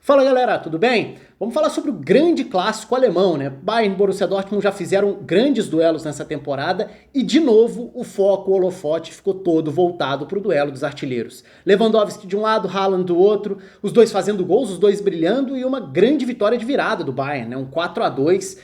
Fala galera, tudo bem? Vamos falar sobre o grande clássico alemão, né? Bayern e Borussia Dortmund já fizeram grandes duelos nessa temporada e de novo o foco, o holofote ficou todo voltado para o duelo dos artilheiros. Lewandowski de um lado, Haaland do outro, os dois fazendo gols, os dois brilhando e uma grande vitória de virada do Bayern, né? Um 4-2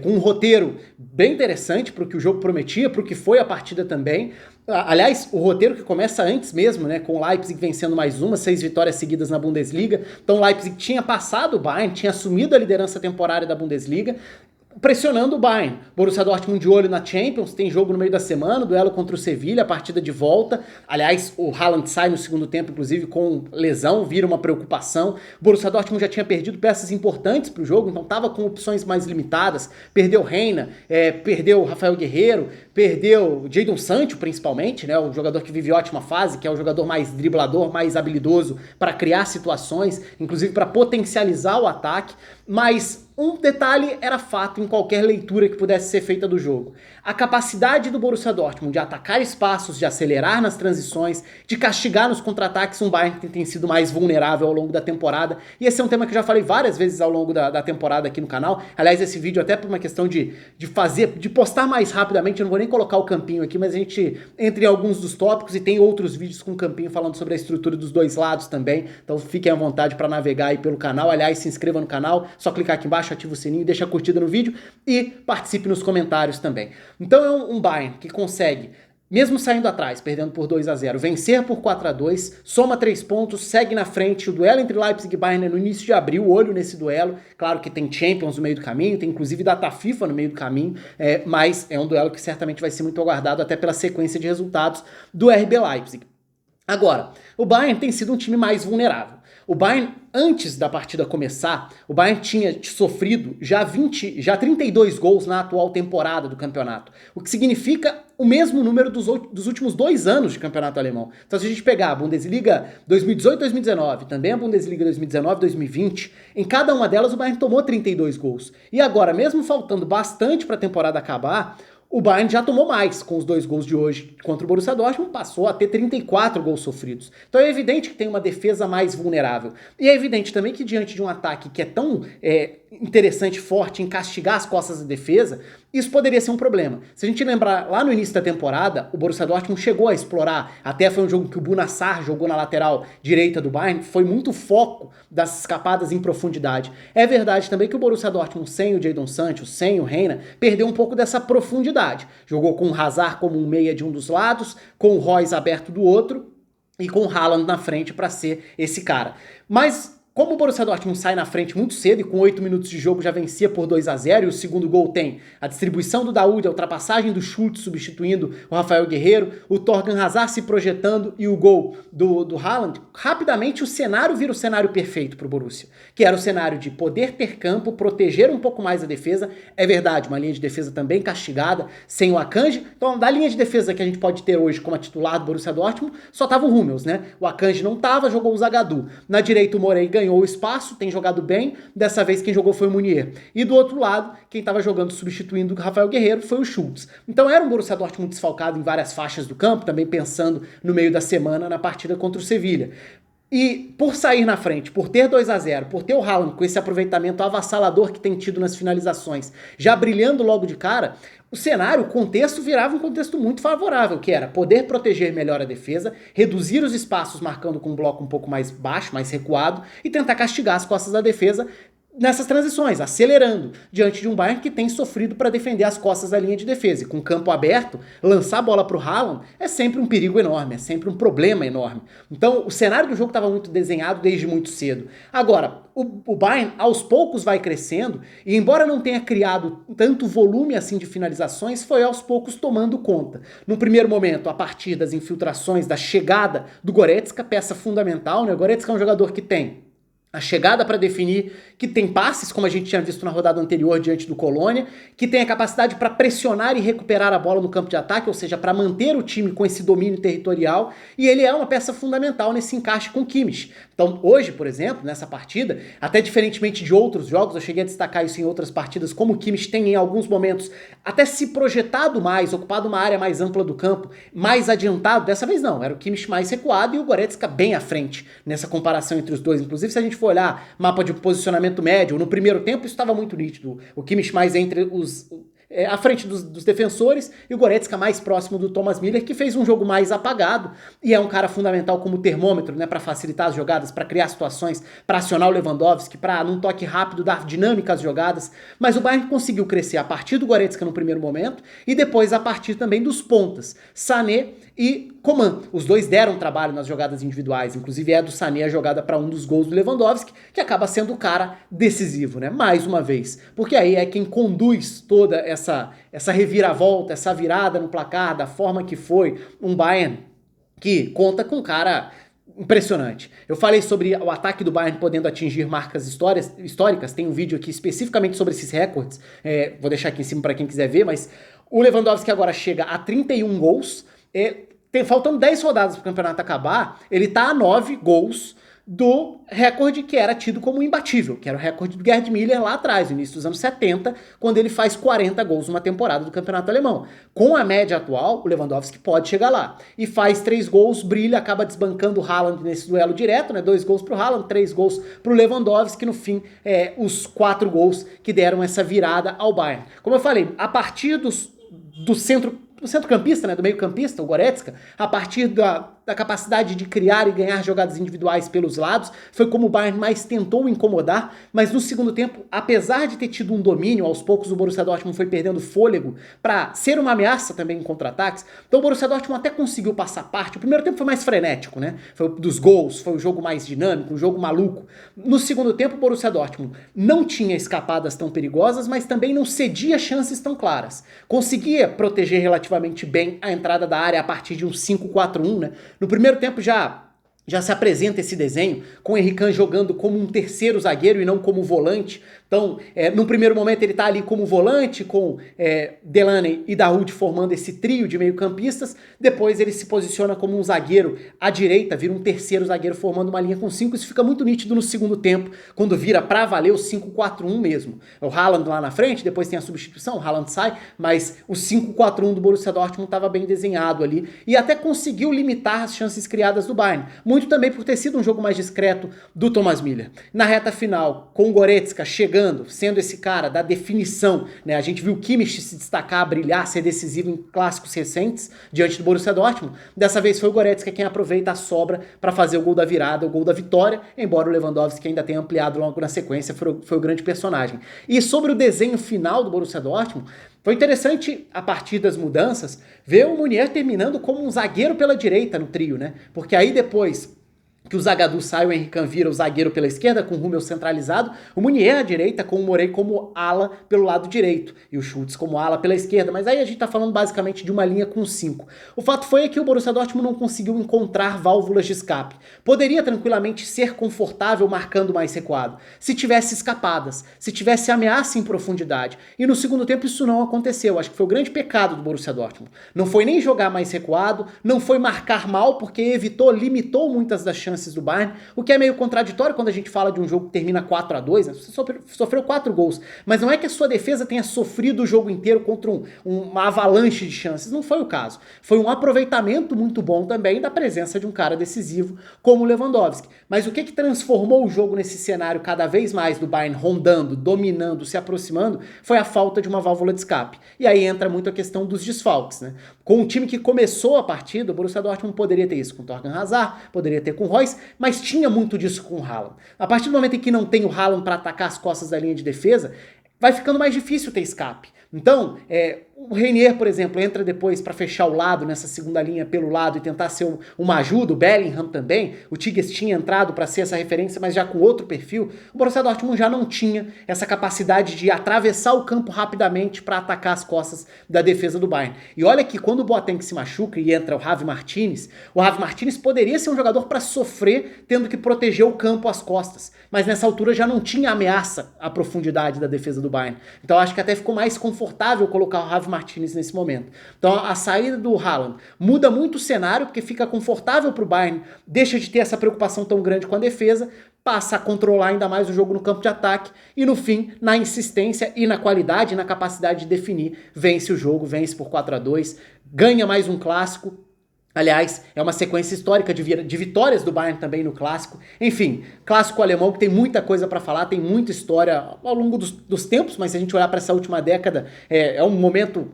com um roteiro bem interessante para o que o jogo prometia, para o que foi a partida também. Aliás, o roteiro que começa antes mesmo, né, com o Leipzig vencendo mais 6 vitórias seguidas na Bundesliga. Então o Leipzig tinha passado o Bayern, tinha assumido a liderança temporária da Bundesliga, pressionando o Bayern. Borussia Dortmund de olho na Champions, tem jogo no meio da semana, duelo contra o Sevilla, a partida de volta. Aliás, o Haaland sai no segundo tempo, inclusive com lesão, vira uma preocupação. Borussia Dortmund já tinha perdido peças importantes para o jogo, então estava com opções mais limitadas. Perdeu Reina, perdeu Rafael Guerreiro, perdeu Jadon Sancho principalmente, né, o jogador que vive ótima fase, que é o jogador mais driblador, mais habilidoso para criar situações, inclusive para potencializar o ataque. Mas um detalhe era fato em qualquer leitura que pudesse ser feita do jogo. A capacidade do Borussia Dortmund de atacar espaços, de acelerar nas transições, de castigar nos contra-ataques um Bayern que tem sido mais vulnerável ao longo da temporada. E esse é um tema que eu já falei várias vezes ao longo da temporada aqui no canal. Aliás, esse vídeo até por uma questão de postar mais rapidamente, eu não vou nem colocar o campinho aqui, mas a gente entra em alguns dos tópicos e tem outros vídeos com campinho falando sobre a estrutura dos dois lados também. Então fiquem à vontade para navegar aí pelo canal. Aliás, se inscreva no canal, só clicar aqui embaixo, ativa o sininho, deixa a curtida no vídeo e participe nos comentários também. Então é um Bayern que consegue, mesmo saindo atrás, perdendo por 2-0, vencer por 4-2, soma 3 pontos, segue na frente. O duelo entre Leipzig e Bayern é no início de abril, olho nesse duelo. Claro que tem Champions no meio do caminho, tem inclusive data FIFA no meio do caminho, mas é um duelo que certamente vai ser muito aguardado até pela sequência de resultados do RB Leipzig. Agora, o Bayern tem sido um time mais vulnerável. O Bayern, antes da partida começar, o Bayern tinha sofrido já 32 gols na atual temporada do campeonato, o que significa o mesmo número dos últimos 2 anos de campeonato alemão. Então se a gente pegar a Bundesliga 2018-2019, também a Bundesliga 2019-2020, em cada uma delas o Bayern tomou 32 gols. E agora, mesmo faltando bastante para a temporada acabar, o Bayern já tomou mais com os 2 gols de hoje contra o Borussia Dortmund, passou a ter 34 gols sofridos. Então é evidente que tem uma defesa mais vulnerável. E é evidente também que diante de um ataque que é tão interessante, forte em castigar as costas da defesa, isso poderia ser um problema. Se a gente lembrar, lá no início da temporada, o Borussia Dortmund chegou a explorar, até foi um jogo que o Bunassar jogou na lateral direita do Bayern, foi muito foco das escapadas em profundidade. É verdade também que o Borussia Dortmund, sem o Jadon Sancho, sem o Reina, perdeu um pouco dessa profundidade. Jogou com o Hazard como um meia de um dos lados, com o Reus aberto do outro, e com o Haaland na frente para ser esse cara. Mas como o Borussia Dortmund sai na frente muito cedo e com 8 minutos de jogo já vencia por 2-0 e o segundo gol tem a distribuição do Dahoud, a ultrapassagem do Schultz substituindo o Rafael Guerreiro, o Thorgan Hazard se projetando e o gol do Haaland, rapidamente o cenário vira o cenário perfeito para o Borussia, que era o cenário de poder ter campo, proteger um pouco mais a defesa. É verdade, uma linha de defesa também castigada, sem o Akanji. Então da linha de defesa que a gente pode ter hoje como a titular do Borussia Dortmund, só tava o Hummels, né? O Akanji não tava, jogou o Zagadou. Na direita o Morey ganhou o espaço, tem jogado bem, dessa vez quem jogou foi o Meunier. E do outro lado, quem estava jogando substituindo o Rafael Guerreiro foi o Schultz. Então era um Borussia Dortmund desfalcado em várias faixas do campo, também pensando no meio da semana na partida contra o Sevilla. E por sair na frente, por ter 2-0, por ter o Haaland com esse aproveitamento avassalador que tem tido nas finalizações, já brilhando logo de cara, o cenário, o contexto virava um contexto muito favorável, que era poder proteger melhor a defesa, reduzir os espaços marcando com um bloco um pouco mais baixo, mais recuado, e tentar castigar as costas da defesa nessas transições, acelerando, diante de um Bayern que tem sofrido para defender as costas da linha de defesa. E com o campo aberto, lançar a bola para o Haaland é sempre um perigo enorme, é sempre um problema enorme. Então, o cenário do jogo estava muito desenhado desde muito cedo. Agora, o Bayern, aos poucos, vai crescendo, e embora não tenha criado tanto volume assim de finalizações, foi aos poucos tomando conta. No primeiro momento, a partir das infiltrações, da chegada do Goretzka, peça fundamental, né? O Goretzka é um jogador que tem a chegada para definir, que tem passes, como a gente tinha visto na rodada anterior diante do Colônia, que tem a capacidade para pressionar e recuperar a bola no campo de ataque, ou seja, para manter o time com esse domínio territorial, e ele é uma peça fundamental nesse encaixe com o Kimmich. Então hoje, por exemplo, nessa partida, até diferentemente de outros jogos, eu cheguei a destacar isso em outras partidas, como o Kimmich tem em alguns momentos até se projetado mais, ocupado uma área mais ampla do campo, mais adiantado, dessa vez não, era o Kimmich mais recuado e o Goretzka bem à frente nessa comparação entre os dois. Inclusive, se a gente for olhar mapa de posicionamento médio, no primeiro tempo isso estava muito nítido, o Kimmich mais entre à frente dos defensores e o Goretzka mais próximo do Thomas Müller, que fez um jogo mais apagado e é um cara fundamental como termômetro, né, para facilitar as jogadas, para criar situações, para acionar o Lewandowski, para num toque rápido dar dinâmica às jogadas, mas o Bayern conseguiu crescer a partir do Goretzka no primeiro momento e depois a partir também dos pontas, Sané e Coman. Os dois deram trabalho nas jogadas individuais, inclusive é do Sané a jogada para um dos gols do Lewandowski, que acaba sendo o cara decisivo, né? Mais uma vez, porque aí é quem conduz toda essa reviravolta, essa virada no placar, da forma que foi um Bayern que conta com um cara impressionante. Eu falei sobre o ataque do Bayern podendo atingir marcas históricas, tem um vídeo aqui especificamente sobre esses recordes, vou deixar aqui em cima para quem quiser ver, mas o Lewandowski agora chega a 31 gols, faltando 10 rodadas para o campeonato acabar, ele tá a 9 gols do recorde que era tido como imbatível, que era o recorde do Gerd Müller lá atrás, no início dos anos 70, quando ele faz 40 gols numa temporada do campeonato alemão. Com a média atual, o Lewandowski pode chegar lá. E faz 3 gols, brilha, acaba desbancando o Haaland nesse duelo direto, né? 2 gols pro Haaland, 3 gols pro Lewandowski, no fim, os 4 gols que deram essa virada ao Bayern. Como eu falei, a partir do centrocampista, né, do meio-campista, o Goretzka, a partir da capacidade de criar e ganhar jogadas individuais pelos lados, foi como o Bayern mais tentou incomodar, mas no segundo tempo, apesar de ter tido um domínio, aos poucos o Borussia Dortmund foi perdendo fôlego para ser uma ameaça também em contra-ataques, então o Borussia Dortmund até conseguiu passar parte. O primeiro tempo foi mais frenético, né, foi dos gols, foi o jogo mais dinâmico, um jogo maluco. No segundo tempo, o Borussia Dortmund não tinha escapadas tão perigosas, mas também não cedia chances tão claras. Conseguia proteger relativamente bem a entrada da área a partir de um 5-4-1, né? No primeiro tempo já se apresenta esse desenho, com o Henry Kahn jogando como um terceiro zagueiro e não como volante. Então, no primeiro momento ele está ali como volante, com Delaney e Dahoud formando esse trio de meio-campistas. Depois ele se posiciona como um zagueiro à direita, vira um terceiro zagueiro formando uma linha com 5. Isso fica muito nítido no segundo tempo, quando vira pra valer o 5-4-1 mesmo. O Haaland lá na frente, depois tem a substituição, o Haaland sai, mas o 5-4-1 do Borussia Dortmund estava bem desenhado ali e até conseguiu limitar as chances criadas do Bayern. Muito também por ter sido um jogo mais discreto do Thomas Müller. Na reta final, com o Goretzka chegando, sendo esse cara da definição, né? A gente viu o Kimmich se destacar, brilhar, ser decisivo em clássicos recentes diante do Borussia Dortmund. Dessa vez foi o Goretzka quem aproveita a sobra para fazer o gol da virada, o gol da vitória, embora o Lewandowski ainda tenha ampliado logo na sequência, foi o grande personagem. E sobre o desenho final do Borussia Dortmund, foi interessante, a partir das mudanças, ver o Meunier terminando como um zagueiro pela direita no trio, né? Porque aí depois que o Zagadou sai, o Henry Kahn vira o zagueiro pela esquerda, com o Hummels centralizado, o Meunier à direita, com o Morey como ala pelo lado direito, e o Schultz como ala pela esquerda, mas aí a gente tá falando basicamente de uma linha com 5. O fato foi que o Borussia Dortmund não conseguiu encontrar válvulas de escape. Poderia tranquilamente ser confortável marcando mais recuado, se tivesse escapadas, se tivesse ameaça em profundidade, e no segundo tempo isso não aconteceu. Acho que foi o grande pecado do Borussia Dortmund. Não foi nem jogar mais recuado, não foi marcar mal, porque limitou muitas das chances do Bayern, o que é meio contraditório quando a gente fala de um jogo que termina 4-2, né? Você sofreu 4 gols, mas não é que a sua defesa tenha sofrido o jogo inteiro contra uma avalanche de chances, não foi o caso. Foi um aproveitamento muito bom também da presença de um cara decisivo como o Lewandowski. Mas o que transformou o jogo nesse cenário cada vez mais do Bayern rondando, dominando, se aproximando, foi a falta de uma válvula de escape. E aí entra muito a questão dos desfalques, né? Com o time que começou a partida, o Borussia Dortmund poderia ter isso com Thorgan Hazard, poderia ter com Reus, mas tinha muito disso com o Haaland. A partir do momento em que não tem o Haaland para atacar as costas da linha de defesa, vai ficando mais difícil ter escape. Então, o Reinier, por exemplo, entra depois para fechar o lado nessa segunda linha pelo lado e tentar ser uma ajuda, o Bellingham também, o Tigges tinha entrado para ser essa referência, mas já com outro perfil. O Borussia Dortmund já não tinha essa capacidade de atravessar o campo rapidamente para atacar as costas da defesa do Bayern. E olha que quando o Boateng se machuca e entra o Javi Martinez poderia ser um jogador para sofrer tendo que proteger o campo às costas, mas nessa altura já não tinha ameaça à profundidade da defesa do Bayern. Então acho que até ficou mais confortável colocar o Javi Martinez nesse momento. Então a saída do Haaland muda muito o cenário, porque fica confortável para o Bayern, deixa de ter essa preocupação tão grande com a defesa, passa a controlar ainda mais o jogo no campo de ataque e no fim, na insistência e na qualidade e na capacidade de definir, vence o jogo, vence por 4-2, ganha mais um clássico. Aliás, é uma sequência histórica de vitórias do Bayern também no clássico. Enfim, clássico alemão que tem muita coisa para falar, tem muita história ao longo dos tempos, mas se a gente olhar para essa última década, é um momento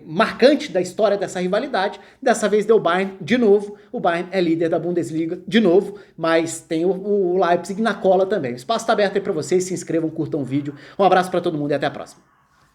marcante da história dessa rivalidade. Dessa vez deu Bayern de novo, o Bayern é líder da Bundesliga de novo, mas tem o Leipzig na cola também. O espaço está aberto aí para vocês, se inscrevam, curtam o vídeo. Um abraço para todo mundo e até a próxima.